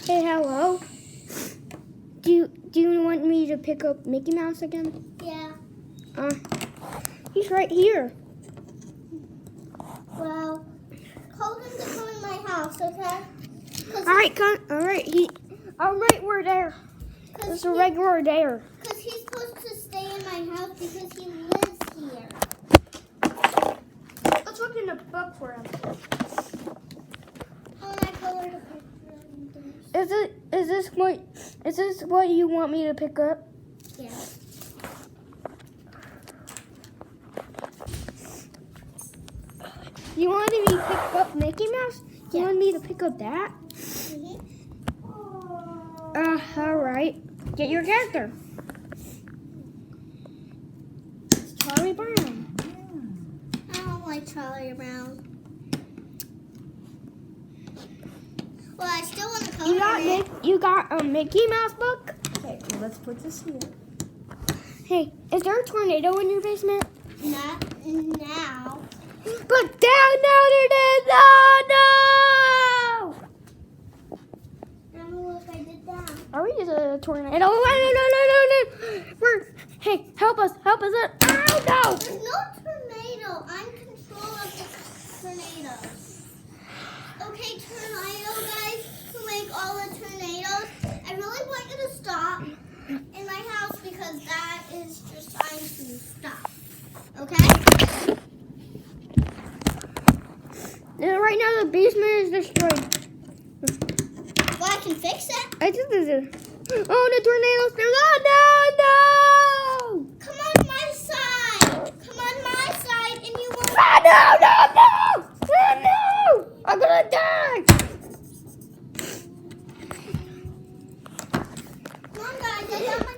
Hey, hello. Do you want me to pick up Mickey Mouse again? Yeah. He's right here. Well, hold him to come in my house, okay? All right, come. All right, we're there. There's a regular there. Because he's supposed to stay in my house because he lives here. Let's look in the book for him. Oh, and I colored a picture of him. Is this what you want me to pick up? Yeah. You wanted me to pick up Mickey Mouse? You want me to pick up that? All right. Get your character. It's Charlie Brown. I don't like Charlie Brown. Well, I still want to color it. You got a Mickey Mouse book? Okay, well, let's put this here. Hey, is there a tornado in your basement? Not now. But down there it is! Oh no! Now look, I did that. Are we just a tornado? No! Hey, help us! Oh no! There's no tornado. I'm in control of the tornadoes. Okay, tornado guys who make all the tornadoes, I really want you to stop in my house because that is just trying to stop. Okay? Right now the basement is destroyed. Well, I can fix it. I just did it. Oh, the tornado's there. Oh no! Come on my side. Come on my side and you won't. Oh no! Oh no! I'm gonna die! Come on, guys. I got my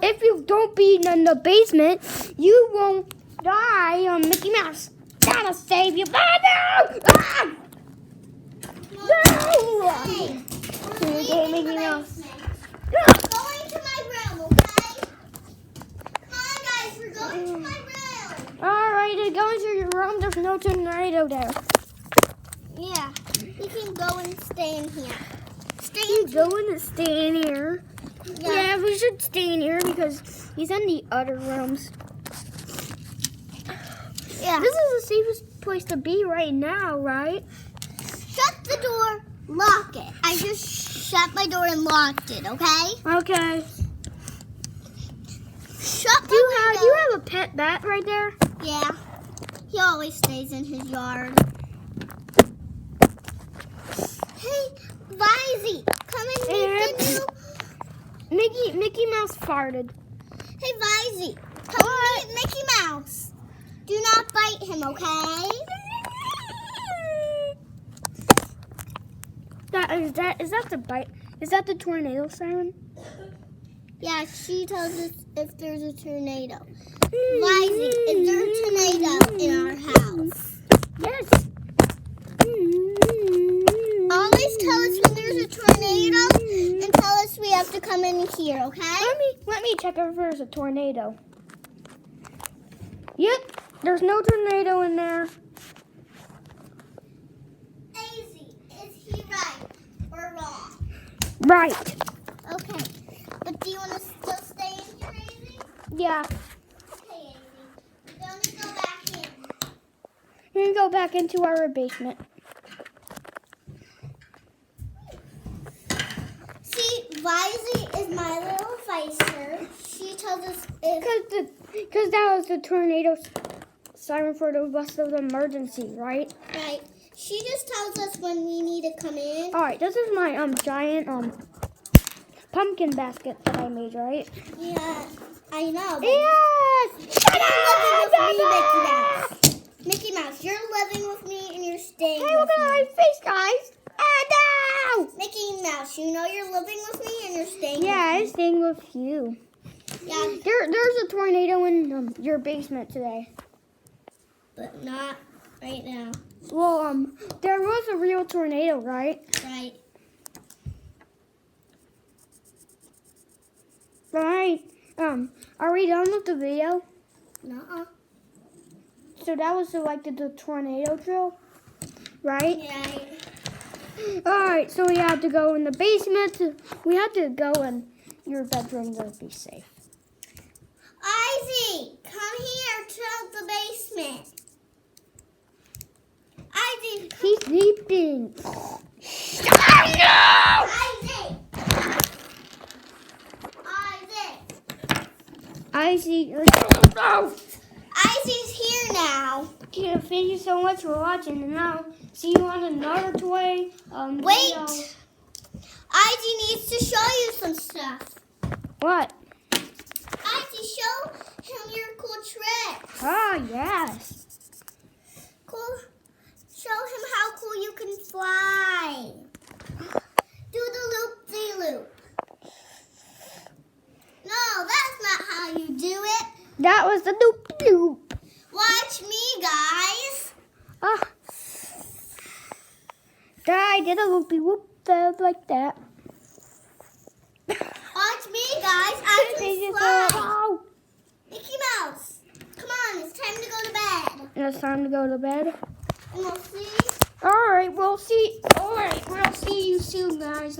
If you don't be in the basement, you won't die on Mickey Mouse. Gotta save you. Oh no! Ah! No! Hey, we're Okay, leaving Mickey the Mouse. basement. Going to my room, okay? Come on, guys. We're going to my room. All right, go into your room. There's no tornado there. Yeah, you can go and stay in here. You going to stay in here? Yeah. Yeah, we should stay in here because he's in the other rooms. Yeah. This is the safest place to be right now, right? Shut the door. Lock it. I just shut my door and locked it, okay? Okay. Shut Do you my have window. a pet bat right there? Yeah. He always stays in his yard. Hey, Vizzy, come and meet the new... Mickey Mouse farted. Hey, Vizzy, come meet Mickey Mouse. Do not bite him, okay? Is that the bite? Is that the tornado siren? Yeah, she tells us if there's a tornado. Vizzy, is there a tornado in our house? Yes. Always tell us when there's a tornado and tell us we have to come in here, okay? Let me check if there's a tornado. Yep, there's no tornado in there. Daisy, is he right or wrong? Right. Okay, but do you want to still stay in here, Daisy? Yeah. Okay, Daisy. We're going to go back in. We're gonna go back into our basement. See, Vizzy is my little vicer. She tells us if... Because that was the tornado siren for the bus of the emergency, right? Right. She just tells us when we need to come in. All right, this is my giant pumpkin basket that I made, right? Yeah, I know. But Yes! you're living with me, Mickey Mouse. Mickey Mouse, you're living with me and you're staying Hey, look with at my me. face, guys! Ah, no! Mickey Mouse, you know you're living with me and you're staying Yeah, I'm with me. staying with you. Yeah, There's a tornado in your basement today. but not right now. Well, there was a real tornado, right? Right. Right. Are we done with the video? Nuh-uh. So that was like the tornado drill, right? Yeah. Alright, so we have to go in the basement. We have to go in your bedroom to be safe. Izzy, come here to the basement. Izzy, He's sleeping. Izzy. Izzy, no! Izzy's here now. Yeah, thank you so much for watching. And now, see you on another toy. Wait. video. Izzy needs to show you some stuff. What? Izzy, show him your cool tricks. Oh, yes. Cool. Show him how cool you can fly. Do the loop-de-loop. No, that's not how you do it. That was the loop-loop. Watch me, guys. Ah. I did a loopy-whoop like that. Watch me, guys. I can fly. Oh. Mickey Mouse, come on. It's time to go to bed. It's time to go to bed. And we'll see. Alright, we'll see you soon, guys.